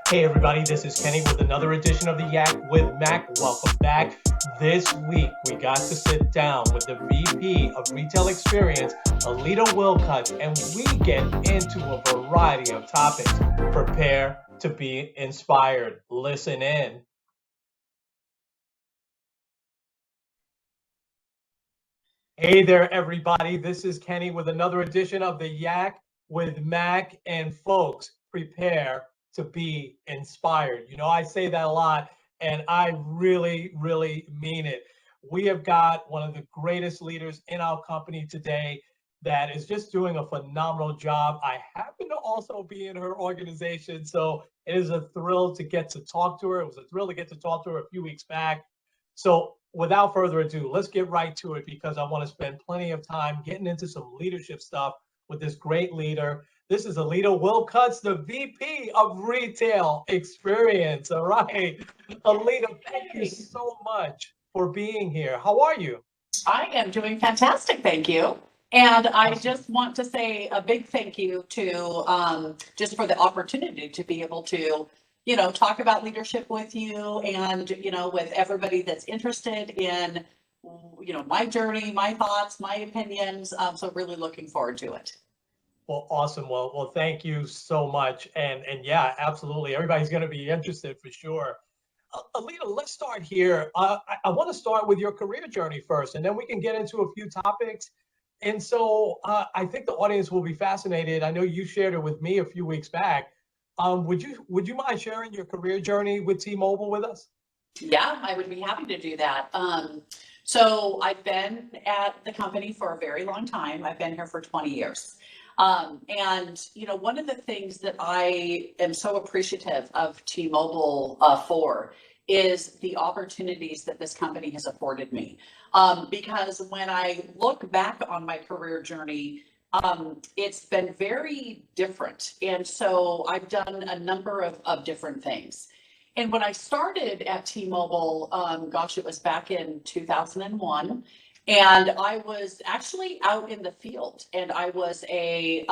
Hey everybody, this is Kenny with another edition of the Yak with MAC. Welcome back. This week we got to sit down with the VP of Retail Experience, Aleeta Wilcutt, and we get into a variety of topics. Prepare to be inspired. Listen in. Hey there, everybody. This is Kenny with another edition of the Yak with Mac. And folks, prepare to be inspired. You know, I say that a lot, and I really, really mean it. We have got one of the greatest leaders in our company today that is just doing a phenomenal job. I happen to also be in her organization, so it is a thrill to get to talk to her. It was a thrill to get to talk to her a few weeks back. So without further ado, let's get right to it because I want to spend plenty of time getting into some leadership stuff with this great leader. This is Aleeta Wilcutt, the VP of Retail Experience. All right. Aleeta, thank you so much for being here. How are you? I am doing fantastic, thank you. And I Awesome. just want to say a big thank you to just for the opportunity to be able to, talk about leadership with you and, with everybody that's interested in, my journey, my thoughts, my opinions. So really looking forward to it. Well, awesome. Well, thank you so much. And yeah, absolutely. Everybody's going to be interested for sure. Aleeta, let's start here. I want to start with your career journey first, and then we can get into a few topics. And so I think the audience will be fascinated. I know you shared it with me a few weeks back. Would you mind sharing your career journey with T-Mobile with us? Yeah, I would be happy to do that. So I've been at the company for a very long time. I've been here for 20 years. And one of the things that I am so appreciative of T-Mobile for is the opportunities that this company has afforded me. Because when I look back on my career journey, it's been very different. And so I've done a number of different things. And when I started at T-Mobile, gosh, it was back in 2001, and I was actually out in the field, and I was a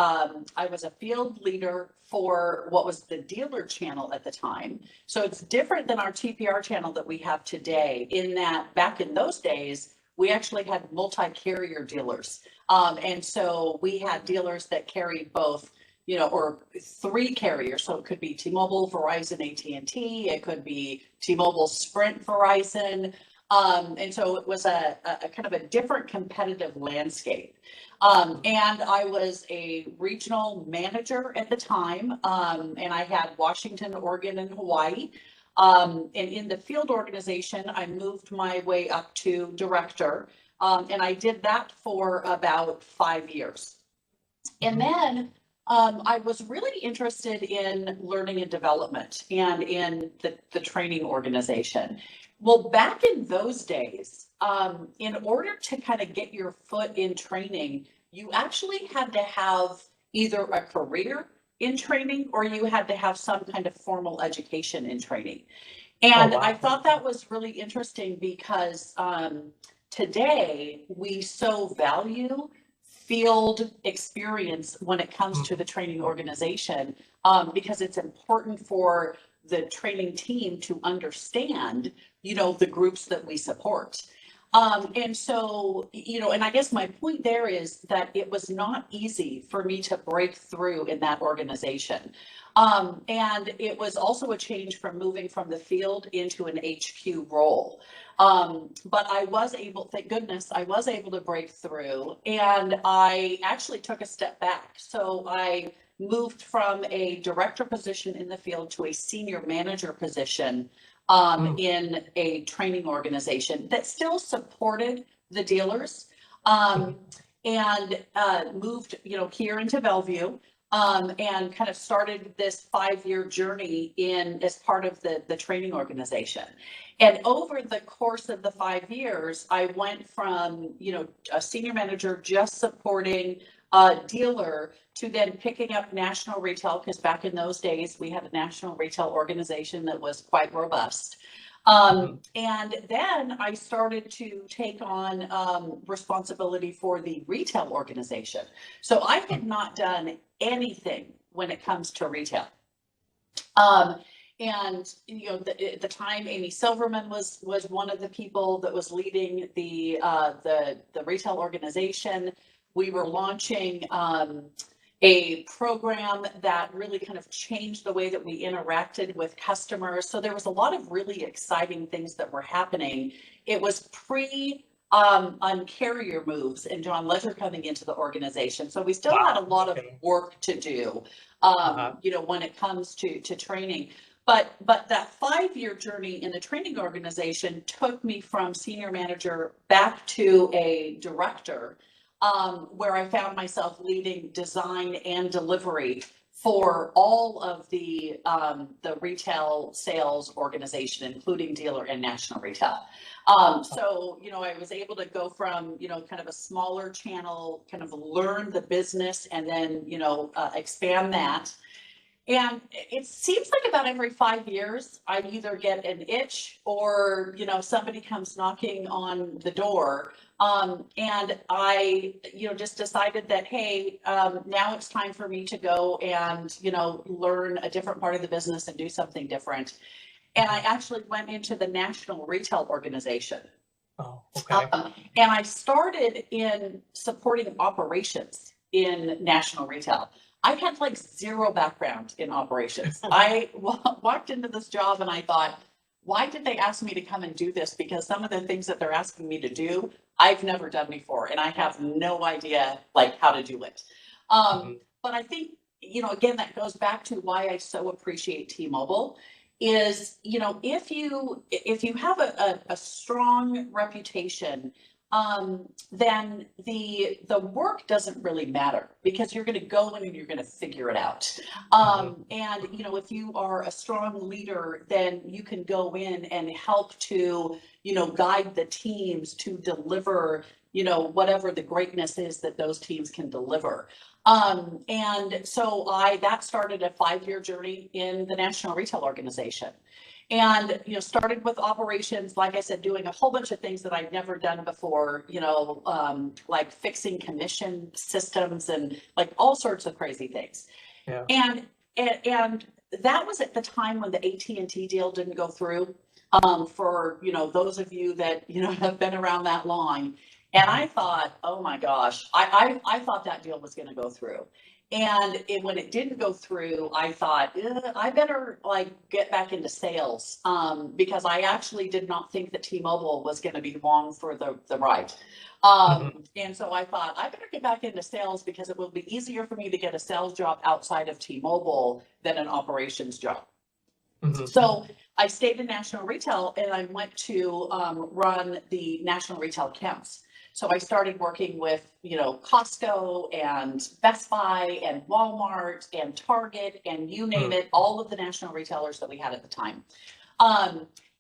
field leader for what was the dealer channel at the time. So it's different than our TPR channel that we have today, in that back in those days, we actually had multi-carrier dealers. And so we had dealers that carried both, or three carriers. So it could be T-Mobile, Verizon, AT&T. It could be T-Mobile, Sprint, Verizon. And so it was a kind of a different competitive landscape. And I was a regional manager at the time, and I had Washington, Oregon, and Hawaii. And in the field organization, I moved my way up to director, and I did that for about 5 years. And then I was really interested in learning and development and in the training organization. Well, back in those days, in order to kind of get your foot in training, you actually had to have either a career in training or you had to have some kind of formal education in training. Oh, And I wow. thought that was really interesting because today we so value field experience when it comes to the training organization, because it's important for the training team to understand, the groups that we support. And so, and I guess my point there is that it was not easy for me to break through in that organization. And it was also a change from moving from the field into an HQ role. But I was able, thank goodness, I was able to break through, and I actually took a step back. So I moved from a director position in the field to a senior manager position in a training organization that still supported the dealers, and moved, here into Bellevue, and kind of started this 5-year journey as part of the training organization. And over the course of the 5 years, I went from, a senior manager just supporting a dealer to then picking up national retail, because back in those days, we had a national retail organization that was quite robust. And then I started to take on responsibility for the retail organization. So I had not done anything when it comes to retail. And, at the time, Amy Silverman was one of the people that was leading the retail organization. We were launching, a program that really kind of changed the way that we interacted with customers. So there was a lot of really exciting things that were happening. It was on carrier moves and John Ledger coming into the organization. So we still had a lot of work to do, when it comes to training. But that 5-year journey in the training organization took me from senior manager back to a director, where I found myself leading design and delivery for all of the retail sales organization, including dealer and national retail. So, I was able to go from, kind of a smaller channel, kind of learn the business and then, expand that. And it seems like about every 5 years, I either get an itch or, somebody comes knocking on the door. And I, just decided that, hey, now it's time for me to go and, learn a different part of the business and do something different. And I actually went into the national retail organization. Oh, okay. And I started in supporting operations in national retail. I had like zero background in operations. I walked into this job and I thought, why did they ask me to come and do this? Because some of the things that they're asking me to do, I've never done before, and I have no idea like how to do it. But I think, again, that goes back to why I so appreciate T-Mobile is, if you have a strong reputation, then the work doesn't really matter because you're going to go in and you're going to figure it out. And, if you are a strong leader, then you can go in and help to, guide the teams to deliver, whatever the greatness is that those teams can deliver. And so that started a 5-year journey in the national retail organization. And, started with operations, like I said, doing a whole bunch of things that I'd never done before, like fixing commission systems and like all sorts of crazy things. Yeah. And that was at the time when the AT&T deal didn't go through, for, those of you that, have been around that long. And I thought, oh my gosh, I thought that deal was going to go through. And when it didn't go through, I thought, I better like get back into sales, because I actually did not think that T-Mobile was going to be long for the ride. And so I thought I better get back into sales because it will be easier for me to get a sales job outside of T-Mobile than an operations job. So I stayed in national retail and I went to run the national retail accounts. So I started working with, Costco and Best Buy and Walmart and Target and you name it, all of the national retailers that we had at the time.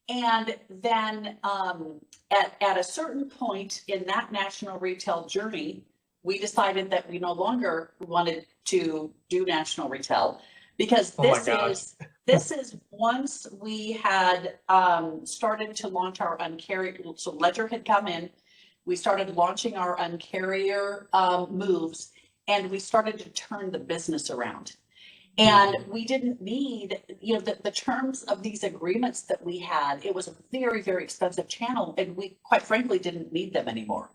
And then at a certain point in that national retail journey, we decided that we no longer wanted to do national retail because this is once we had started to launch our uncarrier. So Ledger had come in. We started launching our uncarrier moves, and we started to turn the business around. And we didn't need, the terms of these agreements that we had. It was a very, very expensive channel, and we quite frankly didn't need them anymore.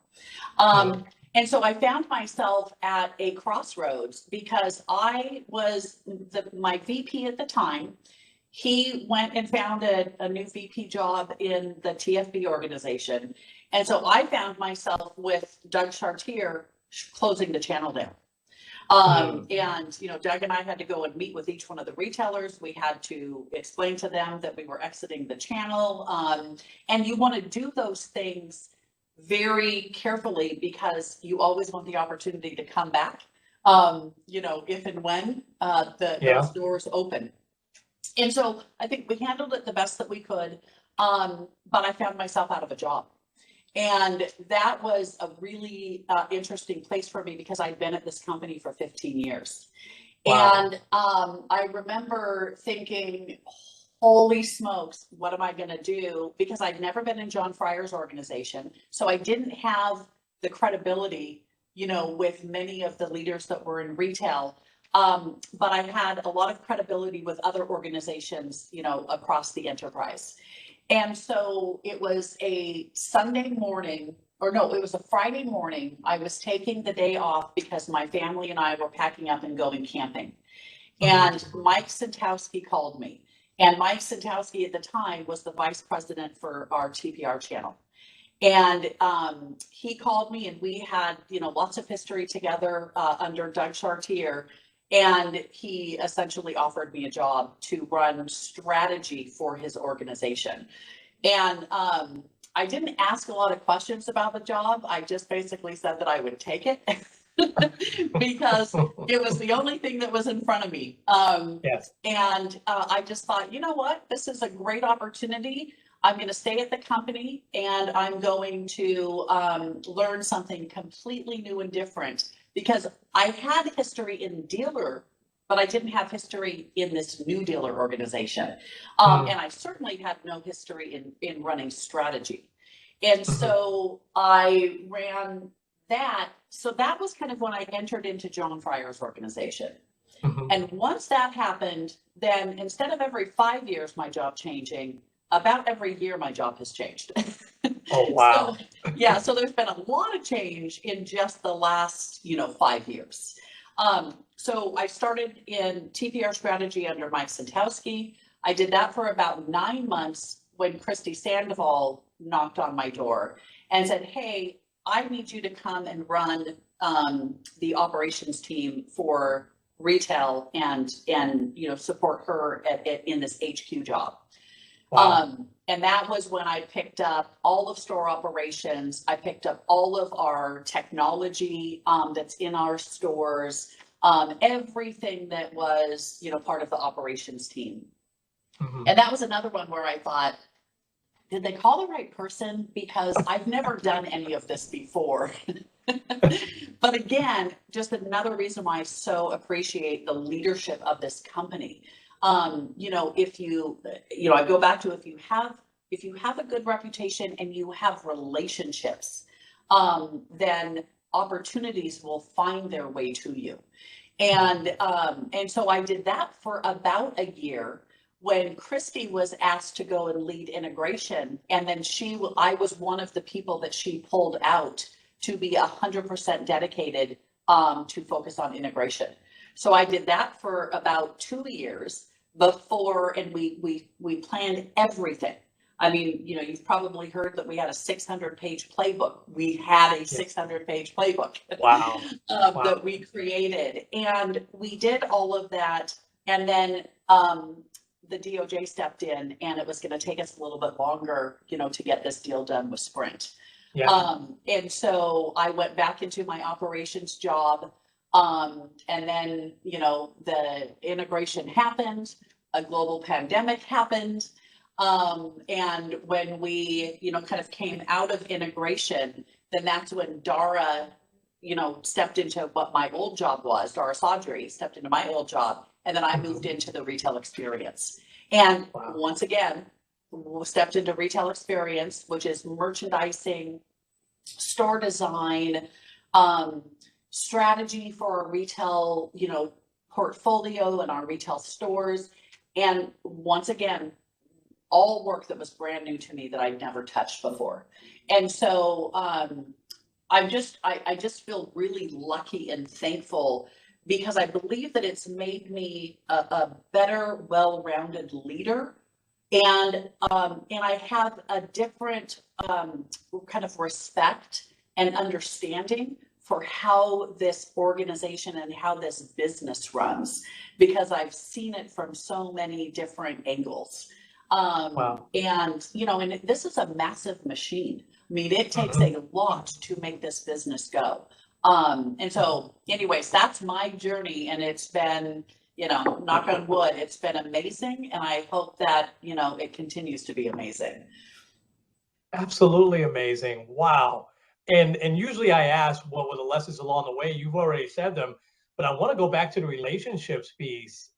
And so I found myself at a crossroads because I was my VP at the time. He went and found a new VP job in the TFB organization. And so I found myself with Doug Chartier closing the channel down. And, Doug and I had to go and meet with each one of the retailers. We had to explain to them that we were exiting the channel. And you want to do those things very carefully because you always want the opportunity to come back, if and when those doors open. And so I think we handled it the best that we could, but I found myself out of a job. And that was a really interesting place for me because I'd been at this company for 15 years. Wow. And I remember thinking, holy smokes, what am I going to do? Because I'd never been in John Fryer's organization. So I didn't have the credibility, with many of the leaders that were in retail. But I had a lot of credibility with other organizations, across the enterprise. And so it was a Sunday morning, or no, it was a Friday morning. I was taking the day off because my family and I were packing up and going camping. And Mike Santowski called me. And Mike Santowski at the time was the vice president for our TPR channel. And he called me, and we had, lots of history together under Doug Chartier. And he essentially offered me a job to run strategy for his organization. And I didn't ask a lot of questions about the job. I just basically said that I would take it because it was the only thing that was in front of me. Yes. And I just thought, you know what, this is a great opportunity. I'm going to stay at the company, and I'm going to learn something completely new and different, because I had history in dealer, but I didn't have history in this new dealer organization. And I certainly had no history in running strategy. And so I ran that. So that was kind of when I entered into John Fryer's organization. And once that happened, then instead of every 5 years my job changing, about every year my job has changed. Oh, wow. So there's been a lot of change in just the last, 5 years. So I started in TPR strategy under Mike Santowski. I did that for about 9 months when Christy Sandoval knocked on my door and said, hey, I need you to come and run the operations team for retail and support her in this HQ job. Wow. And that was when I picked up all of store operations. I picked up all of our technology that's in our stores, everything that was, part of the operations team. And that was another one where I thought, did they call the right person? Because I've never done any of this before. But again, just another reason why I so appreciate the leadership of this company. I go back to, if you have a good reputation and you have relationships, then opportunities will find their way to you. And so I did that for about a year when Christy was asked to go and lead integration. And then I was one of the people that she pulled out to be 100% dedicated to focus on integration. So I did that for about 2 years before, and we planned everything. I mean, you've probably heard that we had a 600-page playbook. We had a 600-page playbook. Wow. That we created, and we did all of that. And then the DOJ stepped in, and it was going to take us a little bit longer, to get this deal done with Sprint. Yeah. And so I went back into my operations job. And then, the integration happened, a global pandemic happened. And when we, kind of came out of integration, then that's when Dara, stepped into what my old job was. Dara Sadri stepped into my old job. And then I moved into the retail experience. And once again, stepped into retail experience, which is merchandising, store design, strategy for our retail, portfolio and our retail stores. And once again, all work that was brand new to me that I'd never touched before. And so I just feel really lucky and thankful, because I believe that it's made me a better, well-rounded leader. And I have a different kind of respect and understanding for how this organization and how this business runs, because I've seen it from so many different angles. And, and this is a massive machine. I mean, it takes a lot to make this business go. And so anyways, that's my journey, and it's been, knock on wood, it's been amazing. And I hope that, it continues to be amazing. Absolutely amazing. Wow. And usually I ask what were the lessons along the way. You've already said them, but I want to go back to the relationships piece.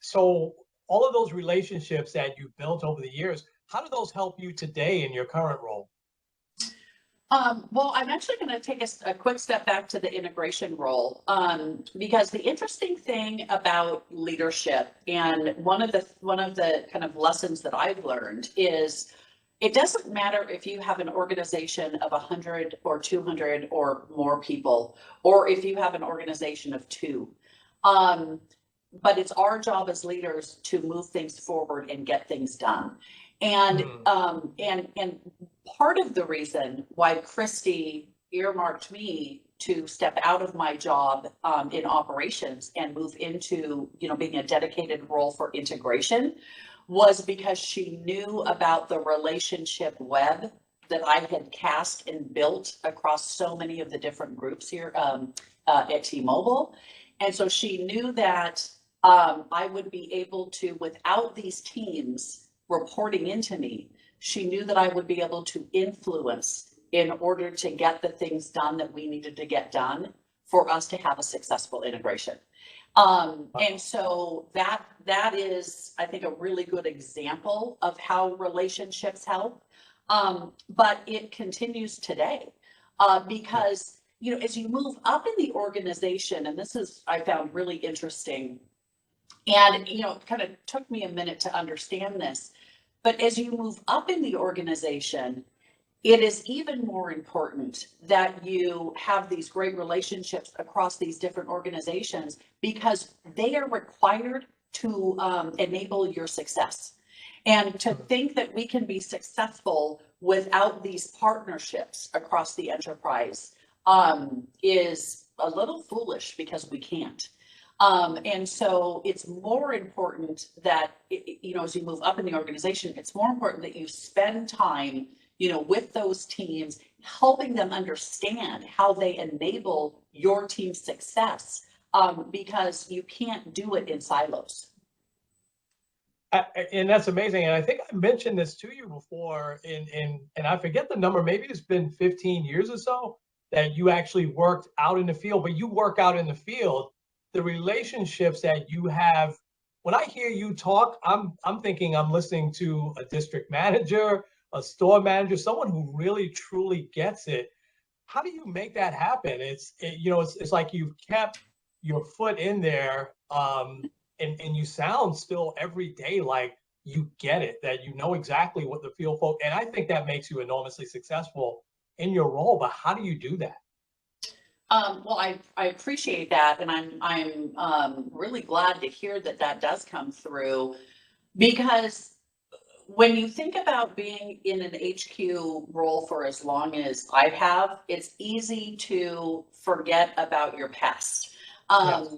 So all of those relationships that you built over the years, how do those help you today in your current role? Well, I'm actually going to take a quick step back to the integration role, because the interesting thing about leadership, and one of the kind of lessons that I've learned is it doesn't matter if you have an organization of 100 or 200 or more people, or if you have an organization of two. Um, but it's our job as leaders to move things forward and get things done. And and part of the reason why Christy earmarked me to step out of my job in operations and move into, being a dedicated role for integration was because she knew about the relationship web that I had cast and built across so many of the different groups here at T-Mobile. And so she knew that I would be able to, without these teams reporting into me, she knew that I would be able to influence in order to get the things done that we needed to get done for us to have a successful integration. And so that is, I think, a really good example of how relationships help. But it continues today because, as you move up in the organization, and this is, I found really interesting, and, it kind of took me a minute to understand this, but as you move up in the organization, it is even more important that you have these great relationships across these different organizations because they are required to enable your success. And to think that we can be successful without these partnerships across the enterprise is a little foolish because we can't. And so it's more important that, as you move up in the organization, it's more important that you spend time, with those teams, helping them understand how they enable your team's success, because you can't do it in silos. And that's amazing. And I think I mentioned this to you before and I forget the number, maybe it's been 15 years or so that you actually worked out in the field, but you work out in the field, the relationships that you have. When I hear you talk, I'm thinking I'm listening to a district manager, a store manager, someone who really truly gets it. How do you make that happen? It's like you've kept your foot in there, and you sound still every day like you get it, that you know exactly what the field folk, and I think that makes you enormously successful in your role. But how do you do that? Well, I appreciate that, and I'm really glad to hear that does come through, because when you think about being in an HQ role for as long as I have, it's easy to forget about your past. Yes.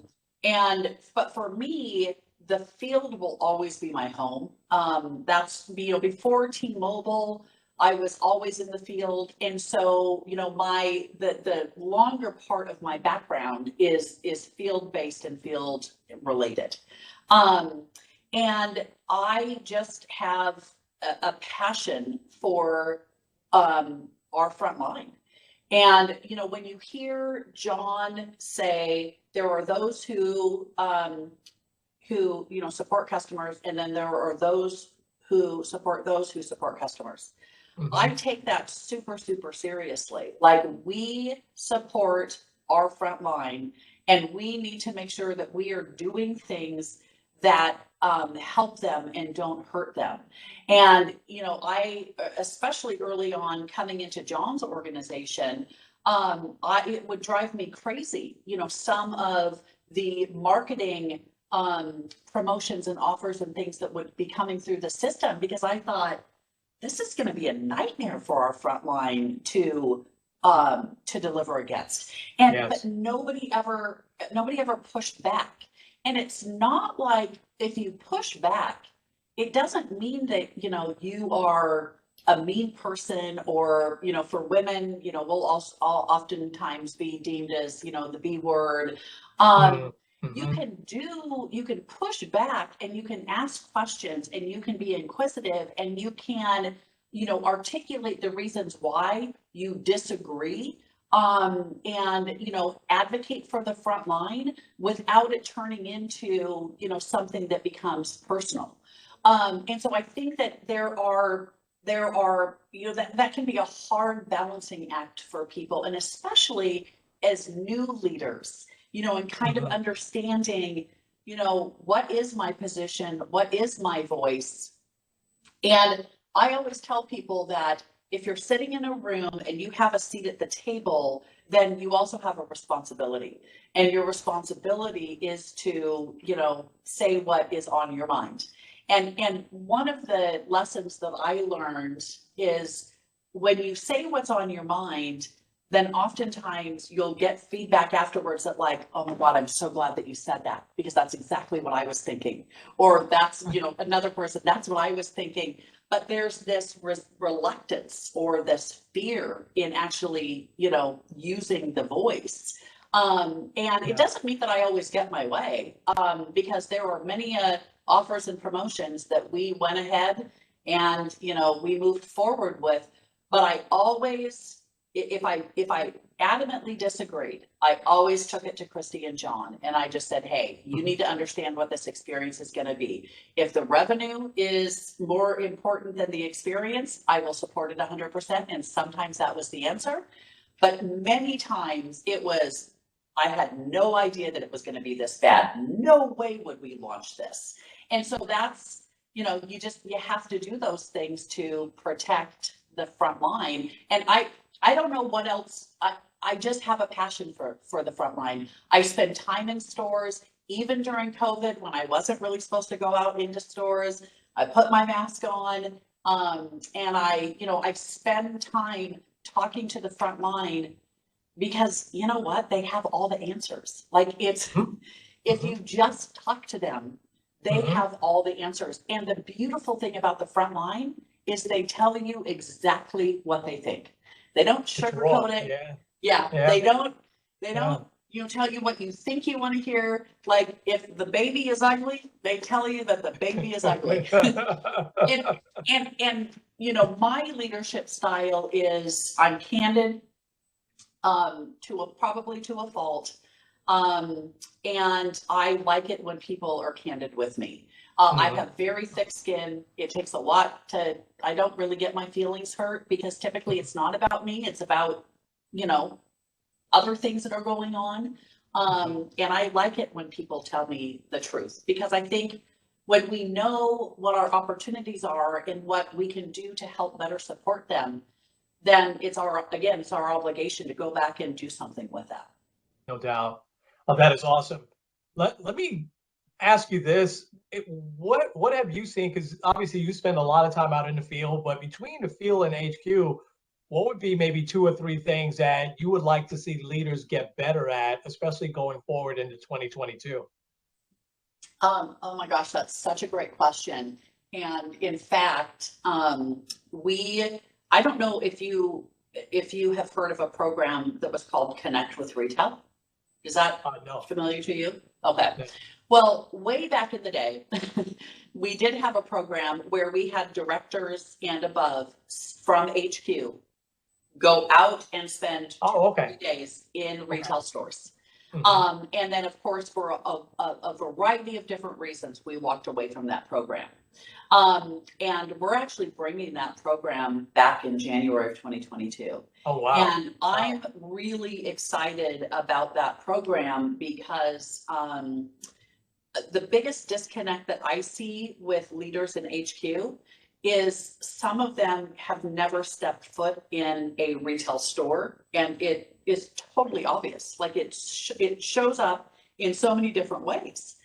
But for me, the field will always be my home. That's, before T-Mobile, I was always in the field. And so, the longer part of my background is field-based and field related. And I just have a passion for our front line. And, when you hear John say there are those who support customers, and then there are those who support customers. Mm-hmm. I take that super, super seriously. Like, we support our front line, and we need to make sure that we are doing things that help them and don't hurt them. And, I, especially early on coming into John's organization, it would drive me crazy. Some of the marketing promotions and offers and things that would be coming through the system, because I thought, this is going to be a nightmare for our front line to deliver against. And Yes. But nobody ever pushed back. And it's not like, if you push back, it doesn't mean that, you are a mean person, or, for women, we'll also oftentimes be deemed as, the B word. Mm-hmm. You can push back, and you can ask questions, and you can be inquisitive, and you can, articulate the reasons why you disagree, and, advocate for the front line without it turning into, something that becomes personal. And so I think that there there are, that can be a hard balancing act for people, and especially as new leaders, and kind of understanding, what is my position? What is my voice? And I always tell people that if you're sitting in a room and you have a seat at the table, then you also have a responsibility. And your responsibility is to, say what is on your mind. And one of the lessons that I learned is when you say what's on your mind, then oftentimes you'll get feedback afterwards that like, oh my God, I'm so glad that you said that, because that's exactly what I was thinking. Or that's, another person, that's what I was thinking. But there's this reluctance or this fear in actually, using the voice. And it doesn't mean that I always get my way, because there are many offers and promotions that we went ahead and, we moved forward with. But I always, if I adamantly disagreed, I always took it to Christy and John, and I just said, hey, you need to understand what this experience is going to be. If the revenue is more important than the experience, I will support it 100%. And sometimes that was the answer. But many times it was, I had no idea that it was going to be this bad. No way would we launch this. And so that's, you have to do those things to protect the front line. And I don't know what else. I just have a passion for the front line. I spend time in stores, even during COVID when I wasn't really supposed to go out into stores. I put my mask on, and I spend time talking to the front line, because you know what? They have all the answers. Like if you just talk to them, they have all the answers. And the beautiful thing about the front line is they tell you exactly what they think. They don't sugarcoat it. They don't tell you what you think you want to hear. Like if the baby is ugly, they tell you that the baby is ugly. and my leadership style is I'm candid, probably to a fault. And I like it when people are candid with me. I have very thick skin. It takes a lot I don't really get my feelings hurt, because typically it's not about me. It's about, other things that are going on. And I like it when people tell me the truth, because I think when we know what our opportunities are and what we can do to help better support them, then it's our obligation to go back and do something with that. No doubt. Oh, that is awesome. Let me ask you this. What have you seen? Because obviously you spend a lot of time out in the field, but between the field and HQ, what would be maybe 2 or 3 things that you would like to see leaders get better at, especially going forward into 2022? Oh my gosh, that's such a great question. And in fact, I don't know if you have heard of a program that was called Connect with Retail. Is that No. familiar to you? Okay. No. Well, way back in the day, we did have a program where we had directors and above from HQ go out and spend 3 days in retail stores. And then, of course, for a variety of different reasons, we walked away from that program. And we're actually bringing that program back in January of 2022. Oh, wow. And I'm really excited about that program, because the biggest disconnect that I see with leaders in HQ is some of them have never stepped foot in a retail store, and it is totally obvious. Like it shows up in so many different ways.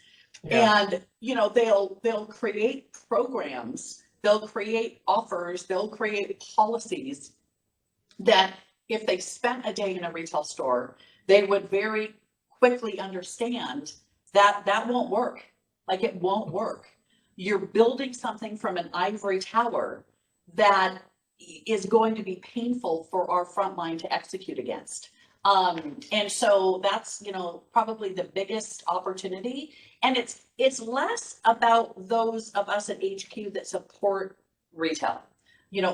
And they'll create programs, they'll create offers, they'll create policies that if they spent a day in a retail store, they would very quickly understand that that won't work. Like it won't work. You're building something from an ivory tower that is going to be painful for our frontline to execute against. And so that's, probably the biggest opportunity. And it's less about those of us at HQ that support retail.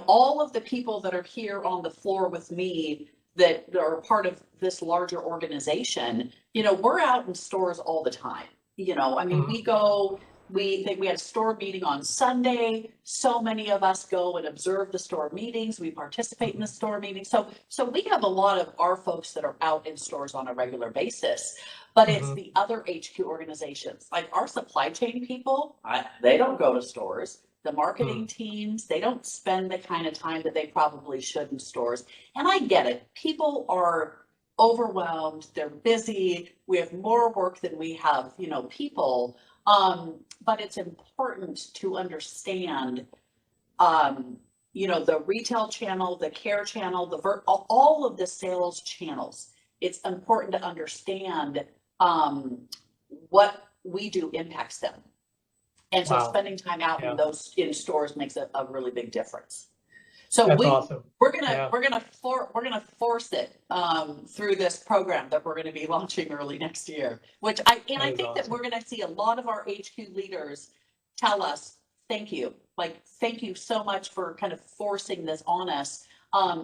All of the people that are here on the floor with me that are part of this larger organization, we're out in stores all the time. We go we think we had a store meeting on Sunday. So many of us go and observe the store meetings. We participate in the store meetings. So we have a lot of our folks that are out in stores on a regular basis, but it's the other HQ organizations, like our supply chain people, they don't go to stores. The marketing teams, they don't spend the kind of time that they probably should in stores. And I get it. People are overwhelmed. They're busy. We have more work than we have, people. But it's important to understand, the retail channel, the care channel, all of the sales channels. It's important to understand what we do impacts them. And so spending time out in stores makes a really big difference. So awesome. we're gonna force it through this program that we're gonna be launching early next year. I think awesome. That we're gonna see a lot of our HQ leaders tell us thank you, thank you so much for kind of forcing this on us.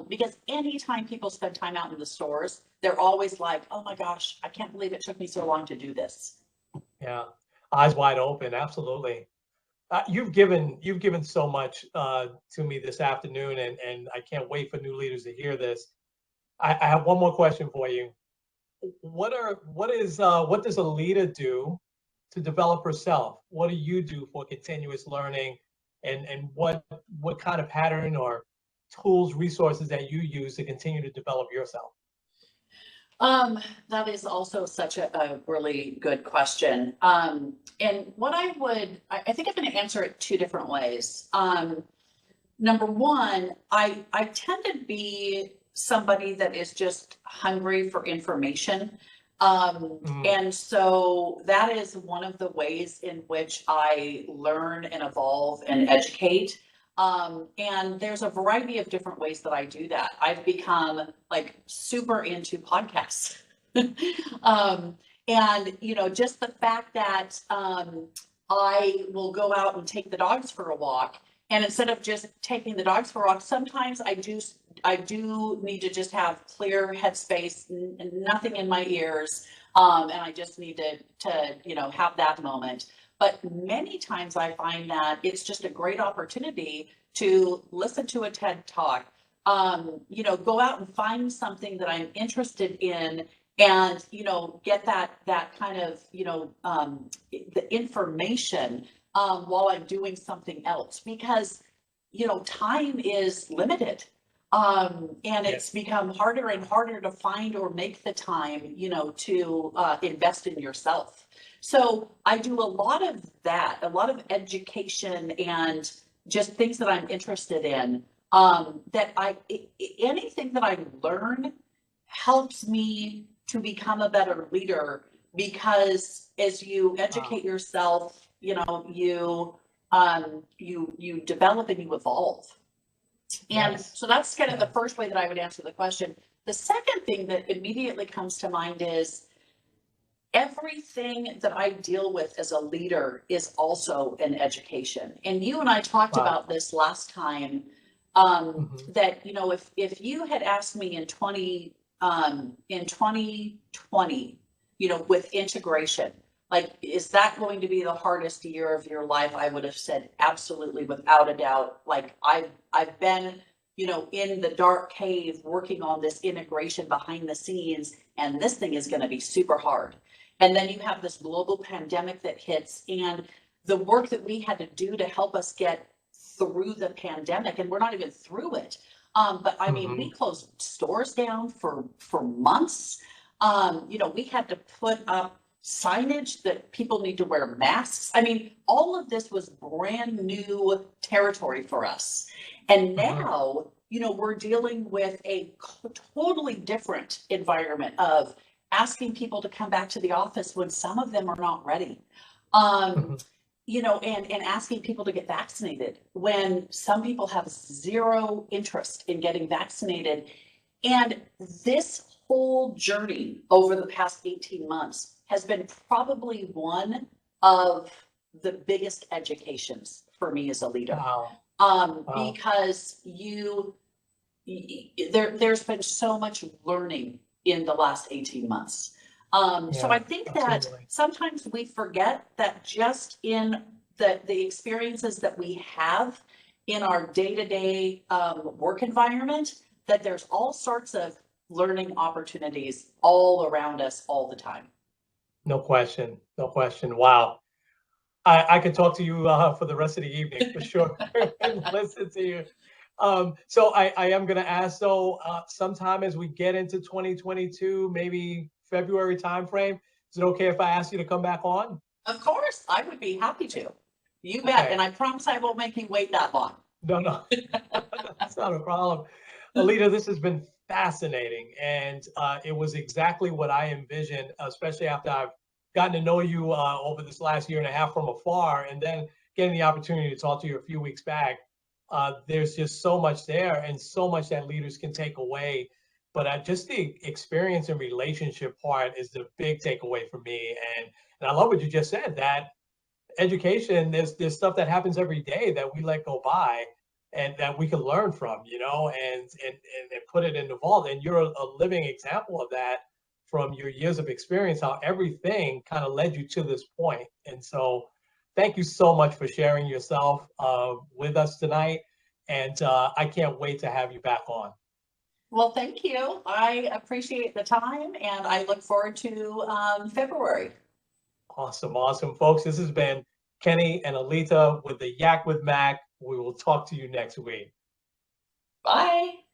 Because anytime people spend time out in the stores, they're always like, oh my gosh, I can't believe it took me so long to do this. Yeah, eyes wide open, absolutely. You've given so much to me this afternoon, and I can't wait for new leaders to hear this. I have one more question for you. What does Aleeta do to develop herself? What do you do for continuous learning, and what kind of pattern or tools, resources that you use to continue to develop yourself? That is also such a really good question. And what I think I'm going to answer it two different ways. Number one, I tend to be somebody that is just hungry for information. And so that is one of the ways in which I learn and evolve and educate. And there's a variety of different ways that I do that. I've become super into podcasts. And just the fact that I will go out and take the dogs for a walk, and instead of just taking the dogs for a walk, sometimes I do need to just have clear headspace and nothing in my ears, and I just need to have that moment. But many times I find that it's just a great opportunity to listen to a TED Talk, go out and find something that I'm interested in, and get that kind of the information while I'm doing something else, because time is limited, and it's become harder and harder to find or make the time to invest in yourself. So I do a lot of that, a lot of education and just things that I'm interested in, anything that I learn helps me to become a better leader, because as you educate yourself, you develop and you evolve. And so that's kind of the first way that I would answer the question. The second thing that immediately comes to mind is everything that I deal with as a leader is also an education. And you and I talked about this last time, that, if you had asked me in 2020, with integration, is that going to be the hardest year of your life? I would have said absolutely, without a doubt. I've been, in the dark cave working on this integration behind the scenes, and this thing is going to be super hard. And then you have this global pandemic that hits, and the work that we had to do to help us get through the pandemic, and we're not even through it. But I mean, we closed stores down for months. We had to put up signage that people need to wear masks. I mean, all of this was brand new territory for us. And now, we're dealing with a totally different environment of asking people to come back to the office when some of them are not ready. And asking people to get vaccinated when some people have zero interest in getting vaccinated. And this whole journey over the past 18 months has been probably one of the biggest educations for me as a leader. Because there's been so much learning in the last 18 months. So I think that sometimes we forget that just in the experiences that we have in our day-to-day work environment, that there's all sorts of learning opportunities all around us all the time. No question. No question. Wow. I could talk to you for the rest of the evening for sure and listen to you. So I am going to ask, so sometime as we get into 2022, maybe February timeframe, is it okay if I ask you to come back on? Of course, I would be happy to. You bet. Okay. And I promise I won't make you wait that long. No, that's not a problem. Aleeta, this has been fascinating. And it was exactly what I envisioned, especially after I've gotten to know you over this last year and a half from afar, and then getting the opportunity to talk to you a few weeks back. There's just so much there and so much that leaders can take away. But just the experience and relationship part is the big takeaway for me. And I love what you just said, that education, there's stuff that happens every day that we let go by and that we can learn from, and put it in the vault. And you're a living example of that from your years of experience, how everything kind of led you to this point. And so thank you so much for sharing yourself with us tonight. And I can't wait to have you back on. Well, thank you. I appreciate the time, and I look forward to February. Awesome. Awesome. Folks, this has been Kenny and Aleeta with the Yak with Mac. We will talk to you next week. Bye.